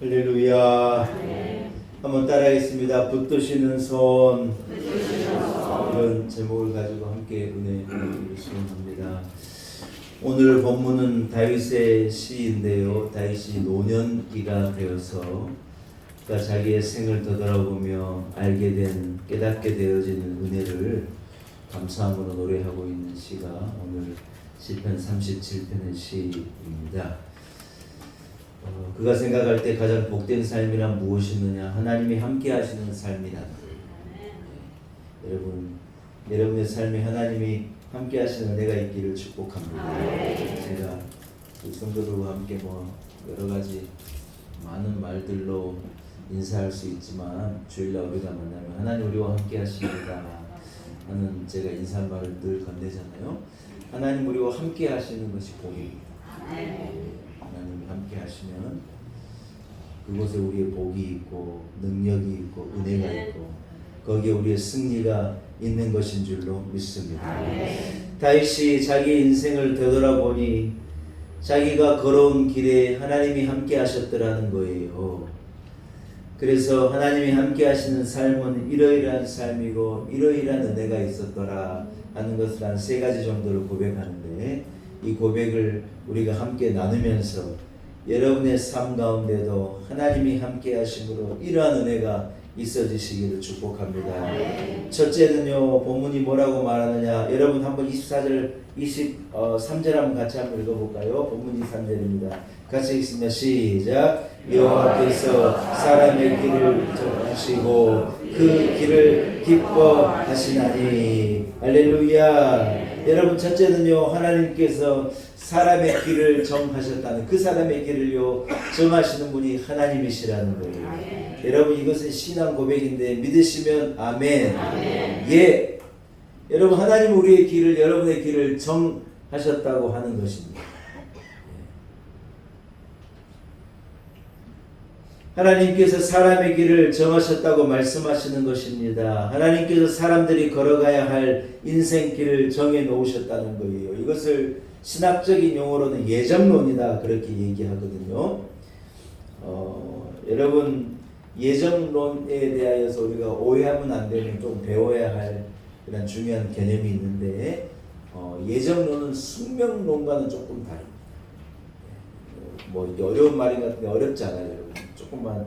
할렐루야. 한번 따라하겠습니다. 붙드시는 손. 이런 제목을 가지고 함께 은혜를 수행합니다. 오늘 본문은 다윗의 시인데요. 다윗이 노년기가 되어서 그러니까 자기의 생을 되돌아보며 알게 된, 깨닫게 되어지는 은혜를 감사함으로 노래하고 있는 시가 오늘 시편 37편의 시입니다. 그가 생각할 때 가장 복된 삶이란 무엇이느냐? 하나님이 함께 하시는 삶이다. 여러분의 삶에 하나님이 함께 하시는 은혜가 있기를 축복합니다. 제가 성도들과 함께 여러 가지 많은 말들로 인사할 수 있지만 주일날 우리가 만나면 하나님 우리와 함께 하십니다 하는 제가 인사말을 늘 건네잖아요. 하나님 우리와 함께 하시는 것이 복입니다. 하나님이 함께 하시면 그곳에 우리의 복이 있고 능력이 있고 은혜가 있고 거기에 우리의 승리가 있는 것인 줄로 믿습니다. 다윗이 자기 인생을 되돌아보니 자기가 걸어온 길에 하나님이 함께 하셨더라는 거예요. 그래서 하나님이 함께 하시는 삶은 이러이러한 삶이고 이러이러한 은혜가 있었더라 하는 것을 한 세 가지 정도를 고백하는데, 이 고백을 우리가 함께 나누면서 여러분의 삶 가운데도 하나님이 함께 하심으로 이러한 은혜가 있어지시기를 축복합니다. 첫째는요, 본문이 뭐라고 말하느냐, 여러분 한번 24절 23절 한번 같이 한번 읽어볼까요? 본문 23절입니다. 같이 읽습니다. 시작. 여호와께서 사람의 길을 정하시고 그 길을 기뻐하시나니. 할렐루야. 여러분, 첫째는요, 하나님께서 사람의 길을 정하셨다는, 그 사람의 길을요 정하시는 분이 하나님이시라는 거예요. 여러분, 이것은 신앙 고백인데 믿으시면 아멘. 예. 여러분, 하나님 우리의 길을, 여러분의 길을 정하셨다고 하는 것입니다. 하나님께서 사람의 길을 정하셨다고 말씀하시는 것입니다. 하나님께서 사람들이 걸어가야 할 인생길을 정해 놓으셨다는 거예요. 이것을 신학적인 용어로는 예정론이다 그렇게 얘기하거든요. 여러분, 예정론에 대하여서 우리가 오해하면 안 되는, 좀 배워야 할 그런 중요한 개념이 있는데, 예정론은 숙명론과는 조금 다릅니다. 어려운 말인 것 같은데 어렵지 않아요, 여러분. 조금만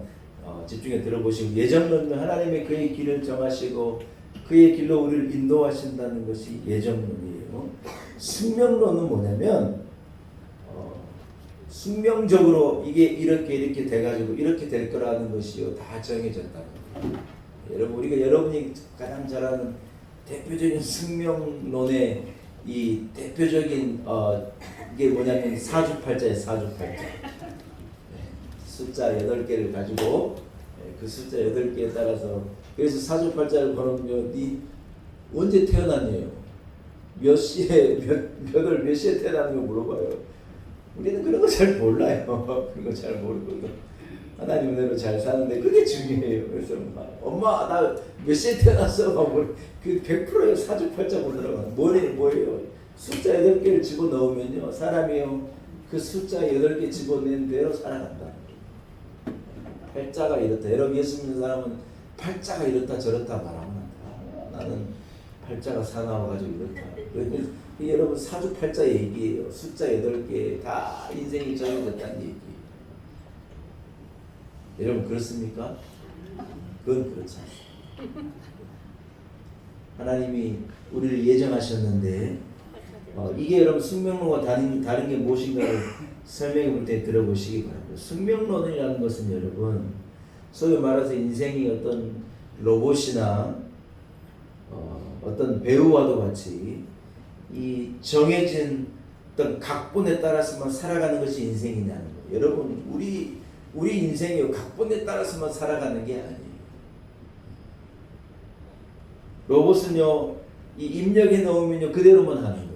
집중해 들어보시고, 예정론은 하나님의 그의 길을 정하시고 그의 길로 우리를 인도하신다는 것이 예정론이에요. 숙명론은 뭐냐면 숙명적으로 이게 이렇게 돼가지고 이렇게 될 거라는 것이요 다 정해졌다. 여러분, 여러분이 가장 잘 아는 대표적인 숙명론의 이 대표적인 이게 뭐냐면 사주팔자예요. 사주팔자. 숫자 8개를 가지고 그 숫자 8개에 따라서, 그래서 사주팔자를 걸으면 네 언제 태어났냐요? 몇 시에 몇 시에 태어나는 거 물어봐요. 우리는 그런 거 잘 몰라요. 그런 거 잘 모르거든. 하나님 은혜로 잘 사는데 그게 중요해요. 그래서 엄마 나 몇 시에 태어났어? 그 100%예요. 사주팔자 보더라고요. 뭐예요? 숫자 8개를 집어넣으면요, 사람이요 그 숫자 8개 집어낸 대로 살아간다. 팔자가 이렇다. 여러분, 예수 믿는 사람은 팔자가 이렇다 저렇다 말하면 안 돼. 나는 팔자가 사나워가지고 이렇다. 여러분, 사주팔자 얘기예요. 숫자 8개 다 인생이 정해졌다는 얘기예요. 여러분, 그렇습니까? 그건 그렇지 않습니다. 하나님이 우리를 예정하셨는데, 이게 여러분 숙명론과 다른 게 무엇인가를 설명해 볼 때 들어보시기 바랍니다. 숙명론이라는 것은 여러분, 소위 말해서 인생이 어떤 로봇이나 어떤 배우와도 같이 이 정해진 어떤 각본에 따라서만 살아가는 것이 인생이냐는 거예요. 여러분, 우리 인생이 각본에 따라서만 살아가는 게 아니에요. 로봇은요, 이 입력해 놓으면요 그대로만 하는 거예요.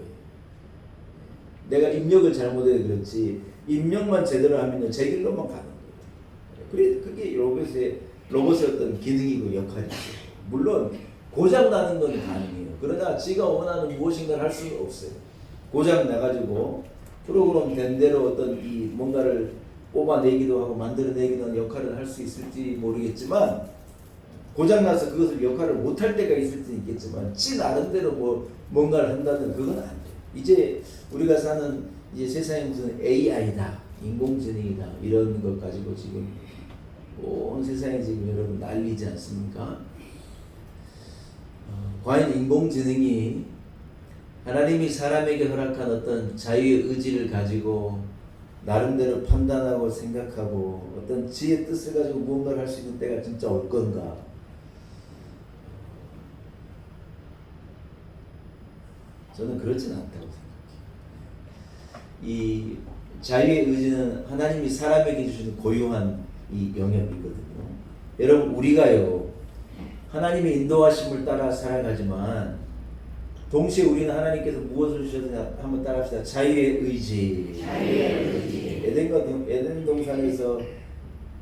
내가 입력을 잘못해서 그렇지, 입력만 제대로 하면요 제 길로만 가는 거예요. 그게 로봇의 어떤 기능이고 역할이죠. 물론 고장 나는 건 가능해요. 그러나 지가 원하는 무엇인가를 할 수는 없어요. 고장 나가지고 프로그램 된 대로 어떤 이 뭔가를 뽑아내기도 하고 만들어내기도 하는 역할을 할 수 있을지 모르겠지만, 고장나서 그것을 역할을 못할 때가 있을지 있겠지만, 지 나름대로 뭔가를 한다는 그건 안 돼요. 이제 우리가 사는 이제 세상에 무슨 AI다, 인공지능이다 이런 것 가지고 지금 온 세상에 지금 여러분 난리지 않습니까? 과연 인공지능이 하나님이 사람에게 허락한 어떤 자유의 의지를 가지고 나름대로 판단하고 생각하고 어떤 지혜의 뜻을 가지고 무언가를 할 수 있는 때가 진짜 올 건가? 저는 그렇진 않다고 생각해요. 이 자유의 의지는 하나님이 사람에게 주시는 고유한 이 영역이거든요. 여러분, 우리가요 하나님의 인도하심을 따라 살아가지만 동시에 우리는 하나님께서 무엇을 주셨느냐 한번 따라합시다. 자유의 의지. 에덴 동산에서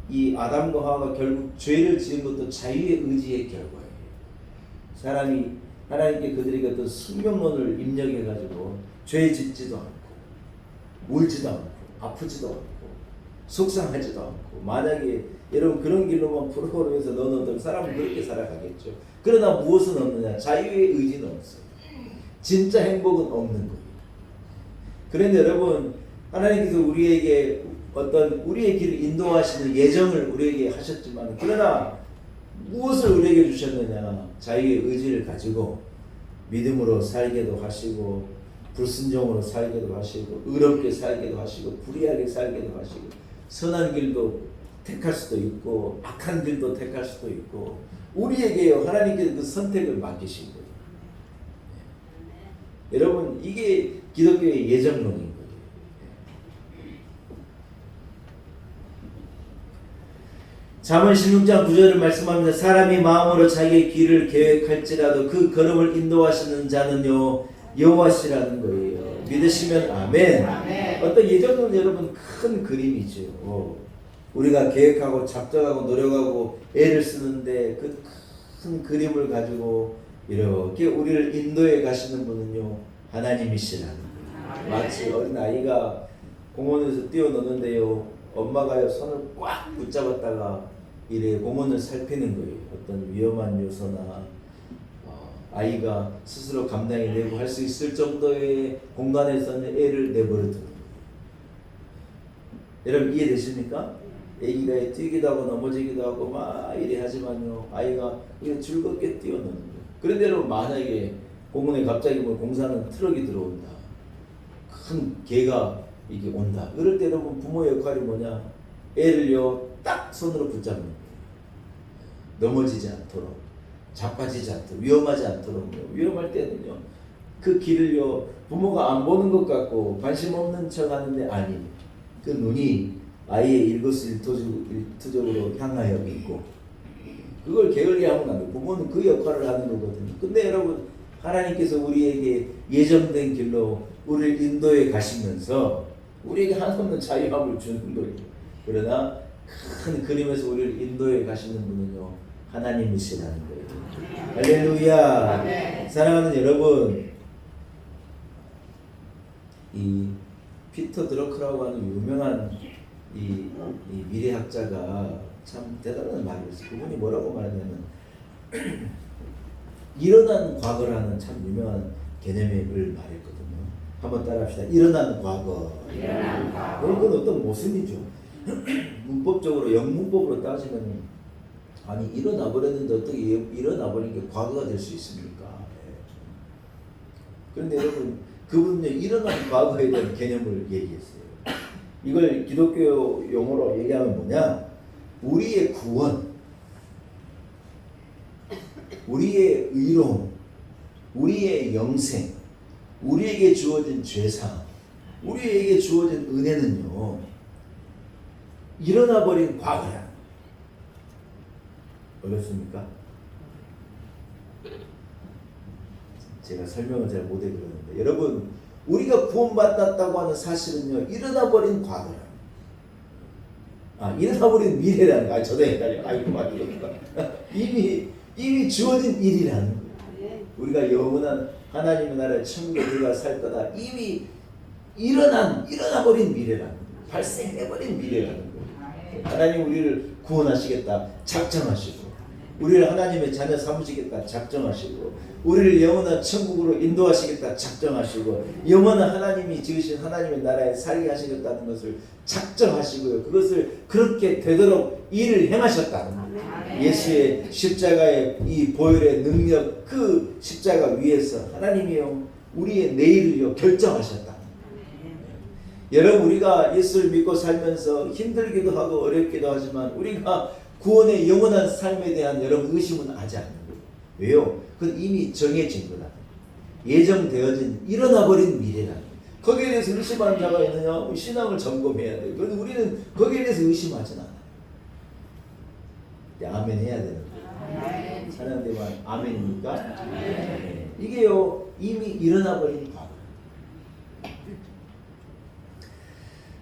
이 아담과 하와가 결국 죄를 지은 것도 자유의 의지의 결과예요. 사람이 하나님께 그들에게 어떤 숙명론을 입력해가지고 죄 짓지도 않고 울지도 않고 아프지도 않고 속상하지도 않고, 만약에 여러분 그런 길로만 풀어보려 해서 너는 어떤 사람은 그렇게 살아가겠죠. 그러나 무엇은 없느냐? 자유의 의지는 없어요. 진짜 행복은 없는 거예요. 그런데 여러분, 하나님께서 우리에게 어떤 우리의 길을 인도하시는 예정을 우리에게 하셨지만, 그러나 무엇을 우리에게 주셨느냐? 자유의 의지를 가지고 믿음으로 살게도 하시고, 불순종으로 살게도 하시고, 의롭게 살게도 하시고, 불의하게 살게도 하시고, 선한 길도 택할 수도 있고 악한 길도 택할 수도 있고, 우리에게요 하나님께서 그 선택을 맡기신 거예요. 여러분, 이게 기독교의 예정론인 거예요. 잠언 16장 9절을 말씀합니다. 사람이 마음으로 자기의 길을 계획할지라도 그 걸음을 인도하시는 자는요 여호와시라는 거예요. 믿으시면 아멘. 아멘. 어떤 예정론은 여러분 큰 그림이죠. 우리가 계획하고 작정하고 노력하고 애를 쓰는데 그 큰 그림을 가지고 이렇게 우리를 인도해 가시는 분은요 하나님이시라는 거예요. 마치 어린 아이가 공원에서 뛰어노는데요 엄마가요 손을 꽉 붙잡았다가 이래 공원을 살피는 거예요. 어떤 위험한 요소나 아이가 스스로 감당해내고 할 수 있을 정도의 공간에서는 애를 내버려 두는 거예요. 여러분 이해되십니까? 애기가 뛰기도 하고 넘어지기도 하고 막 이래 하지만요 아이가 즐겁게 뛰어노는 거예요. 그런데 여러분 만약에 공원에 갑자기 공사하는 트럭이 들어온다, 큰 개가 이게 온다, 그럴 때 여러분 부모의 역할이 뭐냐? 애를요 딱 손으로 붙잡는 거예요. 넘어지지 않도록, 자빠지지 않도록, 위험하지 않도록. 위험할 때는요 그 길을요 부모가 안 보는 것 같고 관심 없는 척 하는데, 아니 그 눈이 아이의 일거수일투족으로 향하여 있고 그걸 게을리 하면 안 돼요. 부모는 그 역할을 하는 거거든요. 근데 여러분 하나님께서 우리에게 예정된 길로 우리를 인도해 가시면서 우리에게 한없는 자유함을 주는 거예요. 그러나 큰 그림에서 우리를 인도해 가시는 분은요 하나님이시라는 거예요. 할렐루야. 사랑하는 여러분, 이 피터 드러크라고 하는 유명한 이 미래학자가 참 대단한 말을 했어요. 그분이 뭐라고 말하냐면 일어난 과거라는 참 유명한 개념을 말했거든요. 한번 따라합시다. 일어난 과거. 그건 어떤 모순이죠. 문법적으로 영문법으로 따지면 아니 일어나 버렸는데 어떻게 일어나 버린 게 과거가 될 수 있습니까? 그런데 여러분 그분은 일어난 과거에 대한 개념을 얘기했어요. 이걸 기독교 용어로 얘기하면 뭐냐? 우리의 구원, 우리의 의로움, 우리의 영생, 우리에게 주어진 죄상, 우리에게 주어진 은혜는요 일어나 버린 과거야. 어렵습니까? 제가 설명을 잘 못해 그러는데, 여러분 우리가 구원받았다고 하는 사실은요 일어나 버린 과거라. 일어나 버린 미래라는 거. 저도 헷갈려. 아이고 말이니까 이미 주어진 일이라는 거예요. 우리가 영원한 하나님의 나라에 천국에 들어가 살 거다. 이미 일어나 버린 미래라는 거예요. 발생해버린 미래라는 거예요. 하나님 우리를 구원하시겠다 작정하시고, 우리를 하나님의 자녀 삼으시겠다 작정하시고, 우리를 영원한 천국으로 인도하시겠다 작정하시고, 영원한 하나님이 지으신 하나님의 나라에 살게 하시겠다는 것을 작정하시고요. 그것을 그렇게 되도록 일을 행하셨다는 거예요. 예수의 십자가의 이 보혈의 능력, 그 십자가 위에서 하나님이요 우리의 내일을요 결정하셨다는 거예요. 여러분, 우리가 예수를 믿고 살면서 힘들기도 하고 어렵기도 하지만 우리가 구원의 영원한 삶에 대한 여러분 의심은 하지 않는 거예요. 왜요? 그건 이미 정해진 거다. 예정되어진 일어나버린 미래라는 거예요. 거기에 대해서 의심하는 자가 있느냐? 신앙을 점검해야 돼요. 그런데 우리는 거기에 대해서 의심하진 않아요. 아멘 해야 되는 거예요. 사랑되만 아멘입니까? 네. 이게요 이미 일어나버린 과거.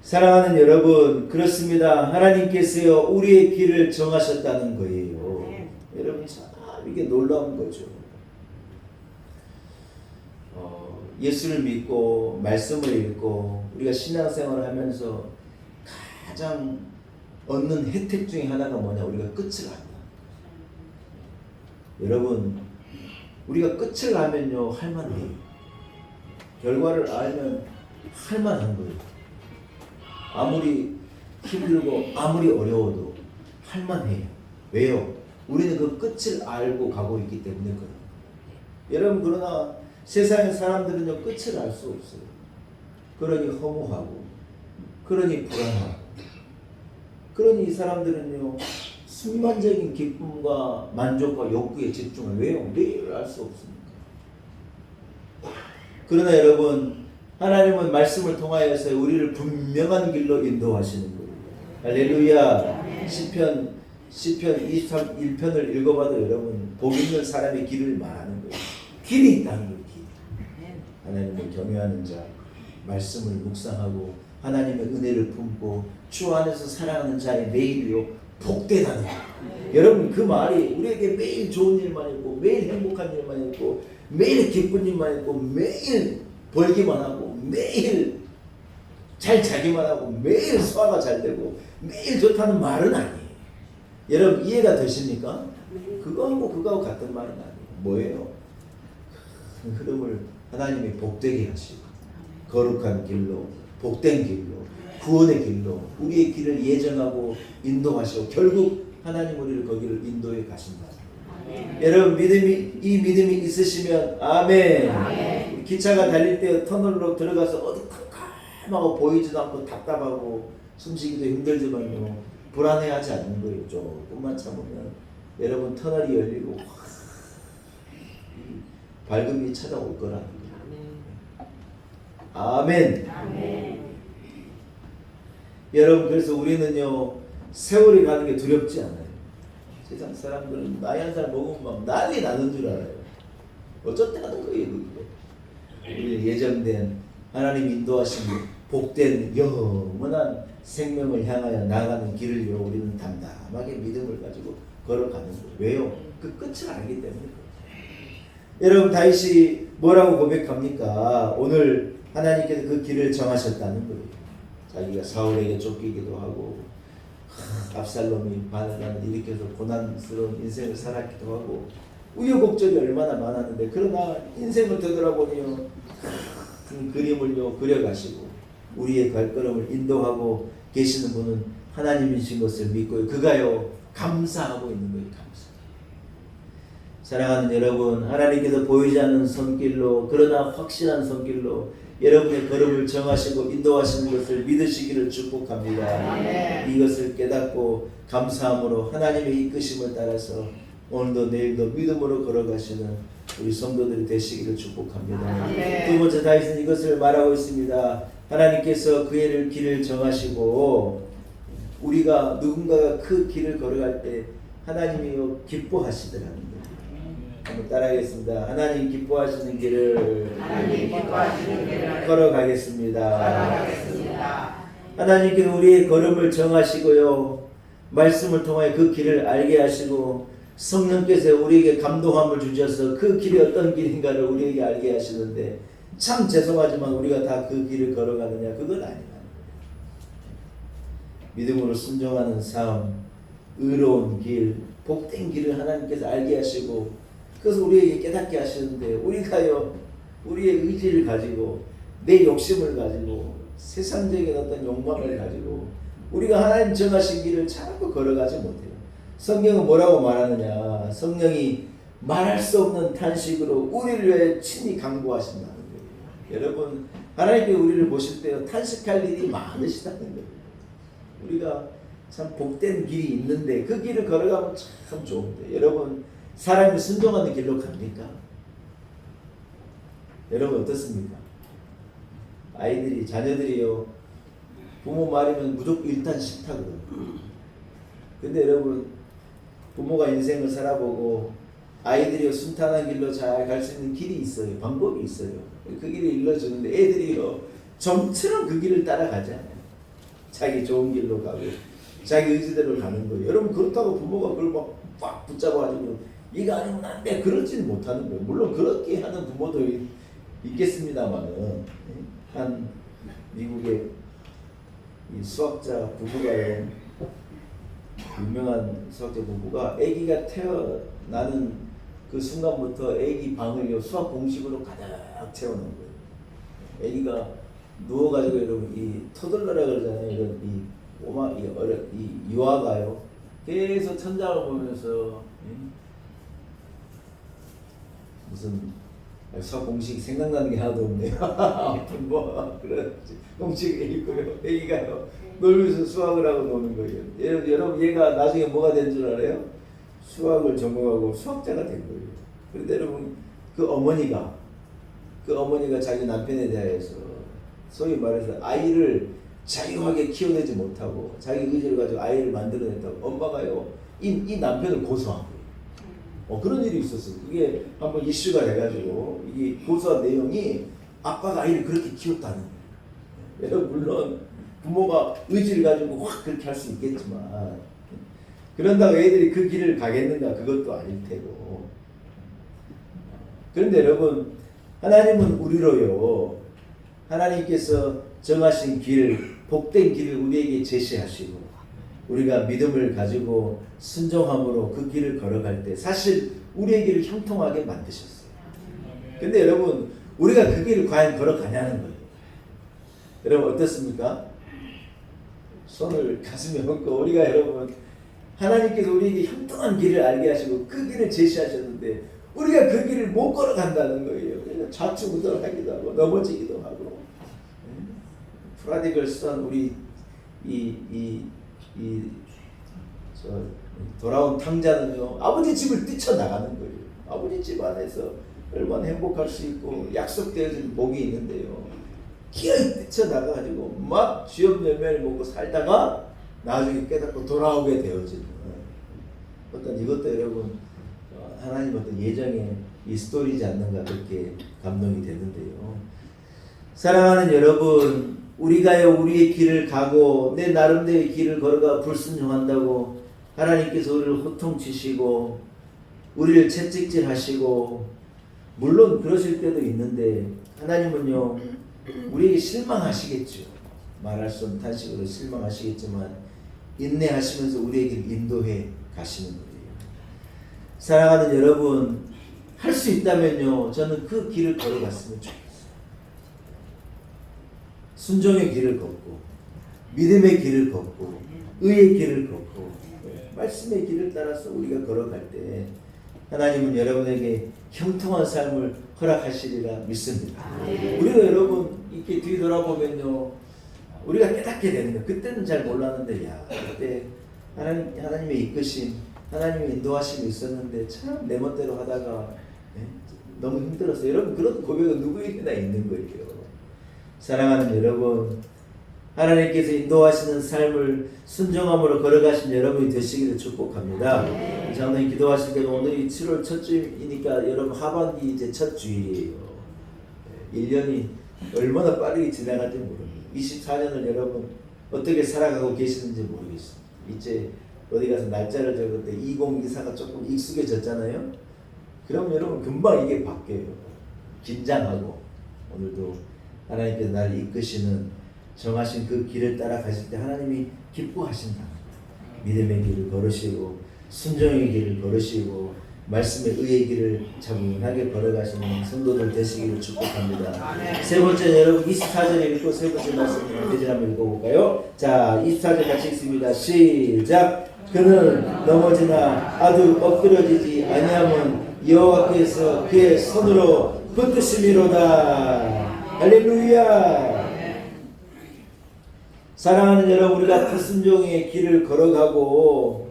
사랑하는 여러분, 그렇습니다. 하나님께서요 우리의 길을 정하셨다는 거예요. 여러분 참 이게 놀라운 거죠. 예수를 믿고 말씀을 읽고 우리가 신앙생활을 하면서 가장 얻는 혜택 중에 하나가 뭐냐? 우리가 끝을 안다. 여러분, 우리가 끝을 알면요 할만해요. 결과를 알면 할만한 거예요. 아무리 힘들고 아무리 어려워도 할만해요. 왜요? 우리는 그 끝을 알고 가고 있기 때문에 그래요. 여러분, 그러나 세상의 사람들은요 끝을 알 수 없어요. 그러니 허무하고, 그러니 불안하고, 그러니 이 사람들은요 순간적인 기쁨과 만족과 욕구에 집중을. 왜요? 내일을 알 수 없으니까. 그러나 여러분, 하나님은 말씀을 통하여서 우리를 분명한 길로 인도하시는 거예요. 할렐루야. 시편 23편을 읽어봐도 여러분 복 있는 사람의 길을 말하는 거예요. 길이 있다는 거예요. 길. 하나님을 경외하는 자, 말씀을 묵상하고 하나님의 은혜를 품고 주 안에서 살아가는 자의 매일이요 복되다는 거예요. 여러분, 그 말이 우리에게 매일 좋은 일만 있고 매일 행복한 일만 있고 매일 기쁜 일만 있고 매일 벌기만 하고 매일 잘 자기만 하고 매일 소화가 잘 되고 매일 좋다는 말은 아니에요. 여러분 이해가 되십니까? 그거하고 같은 말은 아니에요. 뭐예요? 그 흐름을 하나님이 복되게 하시고 거룩한 길로, 복된 길로, 구원의 길로 우리의 길을 예정하고 인도하시고 결국 하나님 우리를 거기를 인도해 가신다. 여러분 이 믿음이 있으시면 아멘. 기차가 달릴 때 터널로 들어가서 어디 캄캄하고 보이지도 않고 답답하고 숨쉬기도 힘들지만요 불안해하지 않는 거예요. 조금만 참으면 여러분 터널이 열리고 밝음이 찾아올 거라는 거예요. 아멘. 여러분, 그래서 우리는요 세월이 가는 게 두렵지 않아요. 세상 사람들은 나이 한 살 먹으면 막 난리 나는 줄 알아요. 어쩌다는 거예요. 우리 예정된 하나님 인도하신 복된 영원한 생명을 향하여 나가는 길을 우리는 담담하게 믿음을 가지고 걸어가는 거예요. 왜요? 그 끝을 알기 때문에 그렇죠. 여러분 다윗이 뭐라고 고백합니까? 오늘 하나님께서 그 길을 정하셨다는 거예요. 자기가 사울에게 쫓기기도 하고 압살롬이 반란을 일으켜서 고난스러운 인생을 살았기도 하고 우여곡절이 얼마나 많았는데 그러나 인생을 되돌아보니요 큰 그림을요 그려가시고 우리의 발걸음을 인도하고 계시는 분은 하나님이신 것을 믿고요 그가요 감사하고 있는 거예요. 감사. 사랑하는 여러분, 하나님께서 보이지 않는 손길로 그러나 확실한 손길로 여러분의 걸음을 정하시고 인도하시는 것을 믿으시기를 축복합니다. 이것을 깨닫고 감사함으로 하나님의 이끄심을 따라서 오늘도 내일도 믿음으로 걸어가시는 우리 성도들이 되시기를 축복합니다. 두 번째 다윗은 이것을 말하고 있습니다. 하나님께서 그의 길을 정하시고 우리가 누군가가 그 길을 걸어갈 때 하나님이 기뻐하시더라는 거예요. 한번 따라하겠습니다. 하나님 기뻐하시는 길을 걸어가겠습니다. 하나님께서 우리의 걸음을 정하시고요 말씀을 통하여 그 길을 알게 하시고 성령께서 우리에게 감동함을 주셔서 그 길이 어떤 길인가를 우리에게 알게 하시는데 참 죄송하지만 우리가 다 그 길을 걸어가느냐? 그건 아니다. 믿음으로 순종하는 삶, 의로운 길, 복된 길을 하나님께서 알게 하시고 그래서 우리에게 깨닫게 하시는데 우리가요 우리의 의지를 가지고 내 욕심을 가지고 세상적인 어떤 욕망을 가지고 우리가 하나님 정하신 길을 자꾸 걸어가지 못해요. 성경은 뭐라고 말하느냐, 성령이 말할 수 없는 탄식으로 우리를 위해 친히 강구하신다는 거예요. 여러분 하나님께 우리를 보실 때 탄식할 일이 많으시다는 거예요. 우리가 참 복된 길이 있는데 그 길을 걸어가면 참 좋은데 여러분 사람이 순종하는 길로 갑니까? 여러분 어떻습니까? 아이들이 자녀들이요 부모 말이면 무조건 일단 싫다거든요. 근데 여러분 부모가 인생을 살아보고 아이들이 순탄한 길로 잘 갈 수 있는 길이 있어요. 방법이 있어요. 그 길을 일러주는데 애들이요 좀처럼 그 길을 따라가지 않아요. 자기 좋은 길로 가고 자기 의지대로 가는 거예요. 여러분 그렇다고 부모가 그걸 막 붙잡아가지고 이거 아니면 안 돼 그러지는 못하는 거예요. 물론 그렇게 하는 부모도 있겠습니다만은 한 미국의 이 수학자 부부가요 유명한 수학자 부부가 아기가 태어나는 그 순간부터 아기 방을요 수학 공식으로 가득 채워놓은 거예요. 아기가 누워가지고 여러분 이 토들러라 그러잖아요. 이런 이 유아가요 계속 천장을 보면서 무슨 수학 공식 생각나는 게 하나도 없네요. 아무튼 뭐 그런 공식이 있고요. 애기가요 놀면서 수학을 하고 노는 거예요. 여러분 얘가 나중에 뭐가 된 줄 알아요? 수학을 전공하고 수학자가 된 거예요. 그런데 여러분 그 어머니가 자기 남편에 대해서 소위 말해서 아이를 자유하게 키워내지 못하고 자기 의지를 가지고 아이를 만들어냈다고 엄마가요 이 남편을 고소한 거예요. 그런 일이 있었어요. 그게 한번 이슈가 돼가지고 이 고소한 내용이 아빠가 아이를 그렇게 키웠다는 거예요. 여러분 물론 부모가 의지를 가지고 확 그렇게 할 수 있겠지만 그런다고 애들이 그 길을 가겠는가 그것도 아닐 테고. 그런데 여러분 하나님은 우리로요 하나님께서 정하신 길 복된 길을 우리에게 제시하시고 우리가 믿음을 가지고 순종함으로 그 길을 걸어갈 때 사실 우리의 길을 형통하게 만드셨어요. 근데 여러분 우리가 그 길을 과연 걸어가냐는 거예요. 여러분 어떻습니까? 손을 가슴에 얹고 우리가 여러분 하나님께서 우리에게 형통한 길을 알게 하시고 그 길을 제시하셨는데 우리가 그 길을 못 걸어간다는 거예요. 그래서 좌충우돌하기도 하고 넘어지기도 하고 프라디걸 선 우리 돌아온 탕자는요 아버지 집을 뛰쳐나가는 거예요. 아버지 집 안에서 얼마나 행복할 수 있고 약속되어진 복이 있는데요 기어이 뛰쳐나가가지고 막 쥐업 열매를 먹고 살다가 나중에 깨닫고 돌아오게 되어지는 어떤 이것도 여러분 하나님 어떤 예정의 이 스토리지 않는가 그렇게 감동이 되는데요. 사랑하는 여러분 우리가요 우리의 길을 가고 내 나름대로의 길을 걸어가 불순종한다고 하나님께서 우리를 호통치시고 우리를 채찍질하시고 물론 그러실 때도 있는데 하나님은요 우리에게 실망하시겠죠. 말할 수 없는 탄식으로 실망하시겠지만 인내하시면서 우리에게 인도해 가시는 거예요. 사랑하는 여러분 할 수 있다면요 저는 그 길을 걸어갔으면 좋겠어요. 순종의 길을 걷고 믿음의 길을 걷고 의의 길을 걷고 말씀의 길을 따라서 우리가 걸어갈 때 하나님은 여러분에게 형통한 삶을 허락하시리라 믿습니다. 우리가 여러분 이렇게 뒤돌아보면요 우리가 깨닫게 되는 거예요. 그때는 잘 몰랐는데 그때 하나님의 이끄심 하나님의 인도하심이 있었는데 참 내 멋대로 하다가 너무 힘들었어요. 여러분 그런 고백은 누구에게나 있는 거예요. 사랑하는 여러분 하나님께서 인도하시는 삶을 순종함으로 걸어가신 여러분이 되시기를 축복합니다. 장로님 기도하실 때도 오늘이 7월 첫 주이니까 여러분 하반기 이제 첫 주일이에요. 1년이 얼마나 빠르게 지나갈지 모릅니다. 24년을 여러분 어떻게 살아가고 계시는지 모르겠습니다. 이제 어디 가서 날짜를 적을 때 2024가 조금 익숙해졌잖아요. 그럼 여러분 금방 이게 바뀌어요. 긴장하고 오늘도 하나님께서 나를 이끄시는 정하신 그 길을 따라 가실 때 하나님이 기뻐하신다. 믿음의 길을 걸으시고 순종의 길을 걸으시고 말씀의 의의 길을 차분하게 걸어가시는 성도들 되시기를 축복합니다. 세 번째 여러분 24절 읽고 세 번째 말씀 대신 한번 읽어볼까요? 자 24절 같이 읽습니다. 시작. 그는 넘어지나 아주 엎드려지지 아니하면 여호와께서 그의 손으로 붙드심이로다. 할렐루야. 사랑하는 여러분, 우리가 불순종의 길을 걸어가고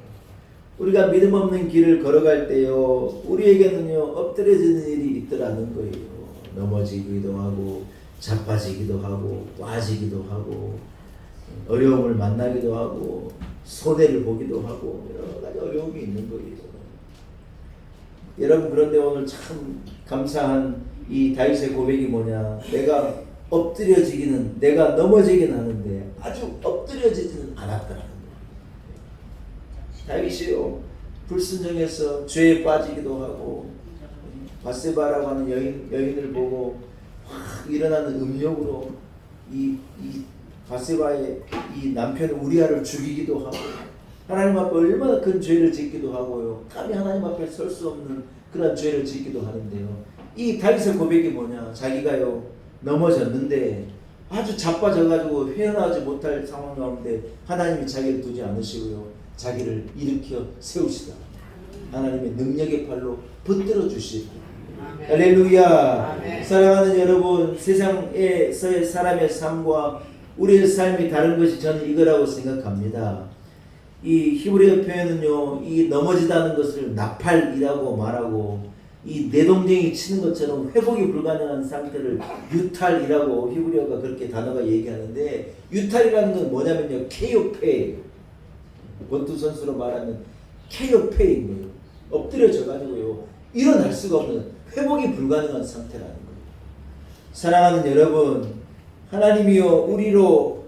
우리가 믿음 없는 길을 걸어갈 때요, 우리에게는요 엎드려지는 일이 있더라는 거예요. 넘어지기도 하고 자빠지기도 하고 빠지기도 하고 어려움을 만나기도 하고 손해를 보기도 하고 여러 가지 어려움이 있는 거예요. 여러분, 그런데 오늘 참 감사한 이 다윗의 고백이 뭐냐? 내가 엎드려지기는, 내가 넘어지긴 하는데 아주 엎드려지지는 않았다라는 거예요. 다윗이요 불순종해서 죄에 빠지기도 하고 바세바라고 하는 여인을 보고 확 일어나는 음욕으로 이 바세바의 이 남편 우리아를 죽이기도 하고 하나님 앞에 얼마나 큰 죄를 짓기도 하고요. 감히 하나님 앞에 설 수 없는 그런 죄를 짓기도 하는데요. 이 다윗의 고백이 뭐냐? 자기가요 넘어졌는데 아주 자빠져가지고 헤어나오지 못할 상황 가운데 하나님이 자기를 두지 않으시고요, 자기를 일으켜 세우시다. 하나님의 능력의 팔로 붙들어 주시고. 할렐루야. 사랑하는 여러분, 세상에서의 사람의 삶과 우리의 삶이 다른 것이 저는 이거라고 생각합니다. 이 히브리어 표현은요, 이 넘어지다는 것을 나팔이라고 말하고, 이 내동댕이 치는 것처럼 회복이 불가능한 상태를 유탈이라고 히브리어가 그렇게 단어가 얘기하는데, 유탈이라는 건 뭐냐면요, 케요페예요. 권투 선수로 말하면 케요페인 거예요. 엎드려져 가지고요 일어날 수가 없는, 회복이 불가능한 상태라는 거예요. 사랑하는 여러분, 하나님이요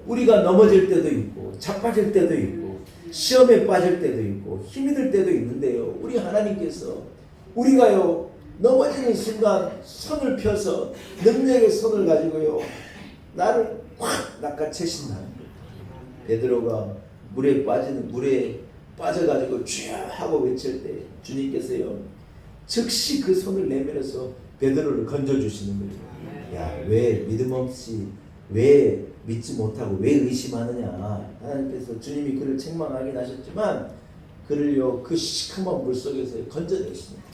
우리가 넘어질 때도 있고 자빠질 때도 있고 시험에 빠질 때도 있고 힘이 들 때도 있는데요, 우리 하나님께서 우리가요 넘어지는 순간 손을 펴서 능력의 손을 가지고요 나를 확 낚아채신다는 거예요. 베드로가 물에 빠져가지고 쥐 하고 외칠 때 주님께서요 즉시 그 손을 내밀어서 베드로를 건져주시는 거예요. 야, 왜 믿음 없이, 왜 믿지 못하고 왜 의심하느냐? 하나님께서 주님이 그를 책망하긴 하셨지만 그를요 그 시커먼 물 속에서 건져내십니다.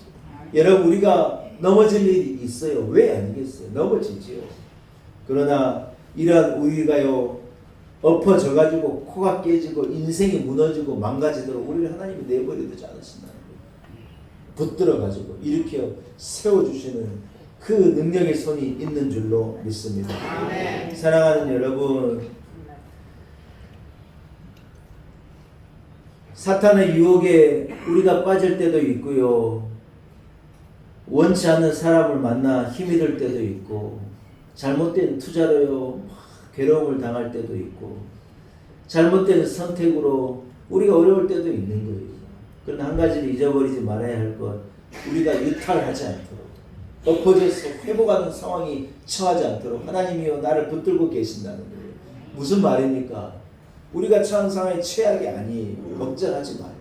여러분, 우리가 넘어질 일이 있어요. 왜 아니겠어요? 넘어지지요. 그러나 이러한 우리가요 엎어져 가지고 코가 깨지고 인생이 무너지고 망가지도록 우리를 하나님이 내버려 두지 않으신다는 거예요. 붙들어 가지고 일으켜 세워주시는 그 능력의 손이 있는 줄로 믿습니다. 아멘. 사랑하는 여러분, 사탄의 유혹에 우리가 빠질 때도 있고요, 원치 않는 사람을 만나 힘이 들 때도 있고, 잘못된 투자로요 괴로움을 당할 때도 있고, 잘못된 선택으로 우리가 어려울 때도 있는 거예요. 그러나 한 가지를 잊어버리지 말아야 할 것, 우리가 유탈하지 않도록, 엎어져서 회복하는 상황이 처하지 않도록 하나님이요 나를 붙들고 계신다는 거예요. 무슨 말입니까? 우리가 처한 상황이 최악이 아니에요. 걱정하지 마요.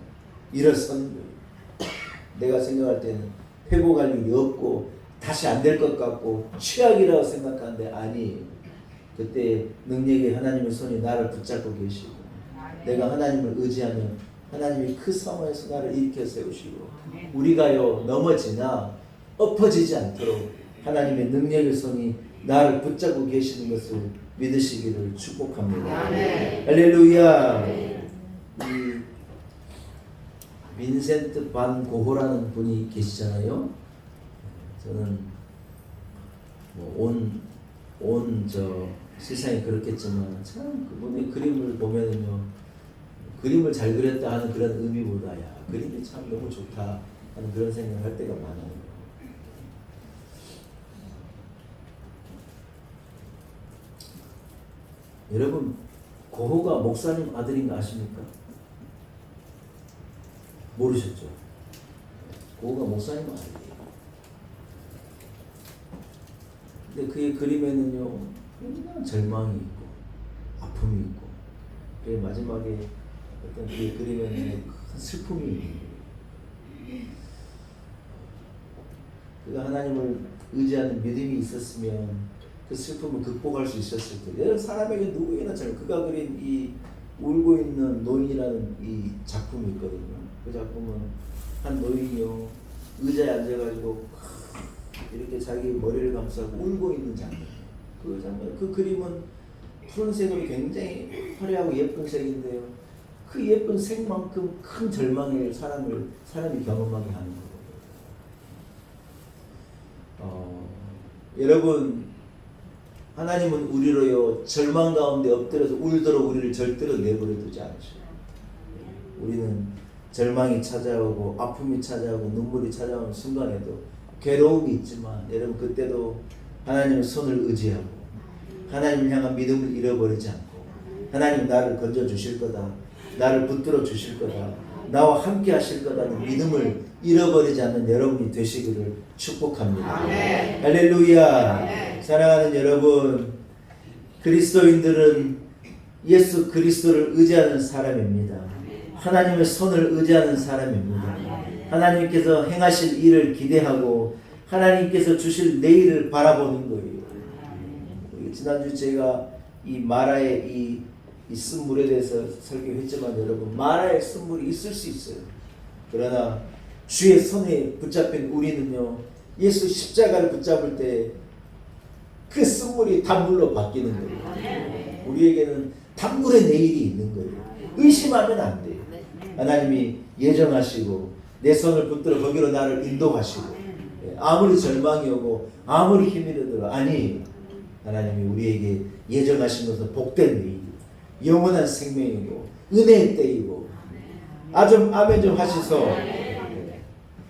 일어서는 거예요. 내가 생각할 때는 회복할 일이 없고 다시 안 될 것 같고 최악이라고 생각하는데 아니에요. 그때 능력의 하나님의 손이 나를 붙잡고 계시고, 내가 하나님을 의지하면 하나님이 그 상황에서 나를 일으켜 세우시고, 우리가요 넘어지나 엎어지지 않도록 하나님의 능력의 손이 나를 붙잡고 계시는 것을 믿으시기를 축복합니다. 할렐루야. 이 빈센트 반 고호라는 분이 계시잖아요. 저는 온 세상이 그렇겠지만 참 그분의 그림을 보면은요, 그림을 잘 그렸다 하는 그런 의미보다 야 그림이 참 너무 좋다 하는 그런 생각을 할 때가 많아요. 여러분, 고호가 목사님 아들인 거 아십니까? 모르셨죠? 고호가 목사님 아들이에요. 근데 그의 그림에는요, 굉장히 절망이 있고 아픔이 있고 그 마지막에 어떤 그 그림에 큰 슬픔이 있는 거예요. 그가 하나님을 의지하는 믿음이 있었으면 그 슬픔을 극복할 수 있었을 거예요. 여러분, 사람에게 누구에게나 잘 그가 그린 이 울고 있는 노인이라는 이 작품이 있거든요. 그 작품은 한 노인이요 의자에 앉아가지고 이렇게 자기 머리를 감싸고 울고 있는 장면. 그 장면, 그 그림은 푸른색으로 굉장히 화려하고 예쁜 색인데요. 그 예쁜 색만큼 큰 절망을 사람이 경험하게 하는 거예요. 여러분, 하나님은 우리로요 절망 가운데 엎드려서 울도록 우리를 절대로 내버려 두지 않으셔요. 우리는 절망이 찾아오고 아픔이 찾아오고 눈물이 찾아오는 순간에도 괴로움이 있지만 여러분 그때도 하나님의 손을 의지하고 하나님을 향한 믿음을 잃어버리지 않고 하나님 나를 건져주실 거다, 나를 붙들어 주실 거다, 나와 함께 하실 거다는 믿음을 잃어버리지 않는 여러분이 되시기를 축복합니다. 아멘. 할렐루야. 아멘. 사랑하는 여러분, 그리스도인들은 예수 그리스도를 의지하는 사람입니다. 하나님의 손을 의지하는 사람입니다. 하나님께서 행하실 일을 기대하고 하나님께서 주실 내일을 바라보는 거예요. 지난주 제가 이 마라의 이 쓴물에 대해서 설교했지만 여러분, 마라의 쓴물이 있을 수 있어요. 그러나 주의 손에 붙잡힌 우리는요, 예수 십자가를 붙잡을 때 그 쓴물이 단물로 바뀌는 거예요. 우리에게는 단물의 내일이 있는 거예요. 의심하면 안 돼요. 하나님이 예정하시고 내 손을 붙들어 거기로 나를 인도하시고 아무리 절망이 오고 아무리 힘이 들어 아니, 하나님이 우리에게 예정하신 것은 복된 내일, 영원한 생명이고 은혜의 때이고 아멘 좀 하시소.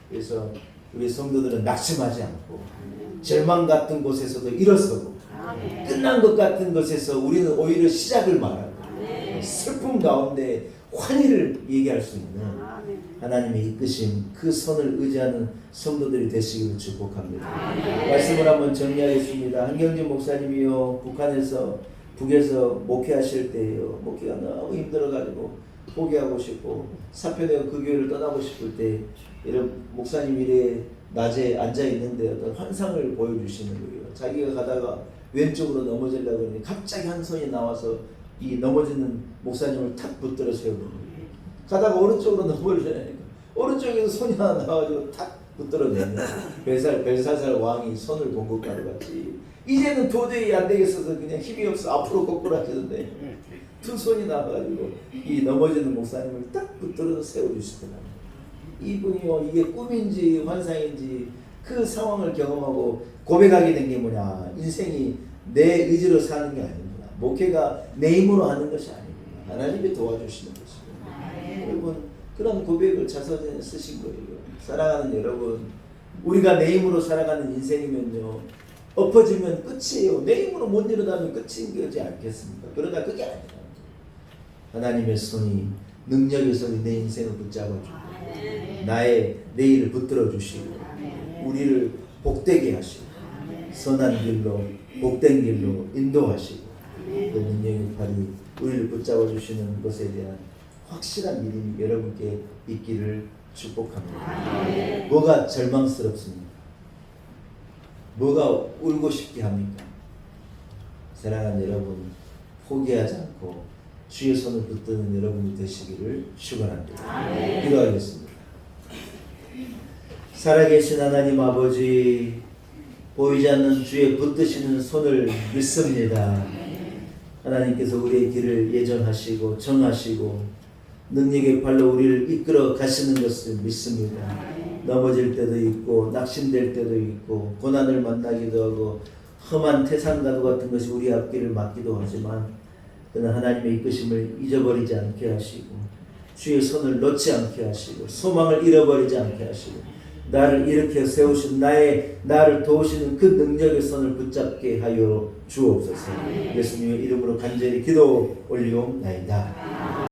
그래서 우리 성도들은 낙심하지 않고 절망 같은 곳에서도 일어서고 끝난 것 같은 것에서 우리는 오히려 시작을 말하고 슬픔 가운데 환희를 얘기할 수 있는 하나님의 이끄심, 그 손을 의지하는 성도들이 되시기를 축복합니다. 말씀을 한번 정리하겠습니다. 한경진 목사님이요 북에서 목회하실 때요, 목회가 너무 힘들어가지고 포기하고 싶고 사표되어 그 교회를 떠나고 싶을 때 이런 목사님 일에 낮에 앉아 있는데 어떤 환상을 보여주시는 거예요. 자기가 가다가 왼쪽으로 넘어지려고 하는데 갑자기 한 손이 나와서 이 넘어지는 목사님을 탁 붙들어 세우는 거예요. 가다가 오른쪽으로 넘어지려니까 오른쪽에서 손이 하나 나와가지고 탁 붙들어 내는 벨사살 왕이 손을 본 것과 같이 이제는 도저히 안 되겠어서 그냥 힘이 없어 앞으로 거꾸로 하시는데 두 손이 나와가지고 이 넘어지는 목사님을 딱 붙들어서 세워주시더라고요. 이분이요, 이게 꿈인지 환상인지 그 상황을 경험하고 고백하게 된 게 뭐냐, 인생이 내 의지로 사는 게 아니구나, 목회가 내 힘으로 하는 것이 아니구나, 하나님이 도와주시는 것이구나. 여러분, 그런 고백을 자서전에 쓰신 거예요. 사랑하는 여러분, 우리가 내 힘으로 살아가는 인생이면요, 엎어지면 끝이에요. 내 힘으로 못 일어나면 끝인 거지 않겠습니까? 그러나 그게 아니라 하나님의 손이 능력의 손이 내 인생을 붙잡아주고 나의 내일을 붙들어 주시고 우리를 복되게 하시고 선한 길로 복된 길로 인도하시고 그 능력의 팔이 우리를 붙잡아 주시는 것에 대한 확실한 믿음이 여러분께 있기를 축복합니다. 뭐가 절망스럽습니까? 뭐가 울고 싶게 합니까? 사랑하는 여러분, 포기하지 않고 주의 손을 붙드는 여러분이 되시기를 축원합니다. 기도하겠습니다. 살아계신 하나님 아버지, 보이지 않는 주의 붙드시는 손을 믿습니다. 하나님께서 우리의 길을 예정하시고 정하시고 능력의 발로 우리를 이끌어 가시는 것을 믿습니다. 넘어질 때도 있고 낙심될 때도 있고 고난을 만나기도 하고 험한 태산가도 같은 것이 우리 앞길을 막기도 하지만 그러나 하나님의 이끄심을 잊어버리지 않게 하시고 주의 손을 놓지 않게 하시고 소망을 잃어버리지 않게 하시고 나를 일으켜 세우신 나를 도우시는 그 능력의 손을 붙잡게 하여 주옵소서. 예수님의 이름으로 간절히 기도 올리옵나이다.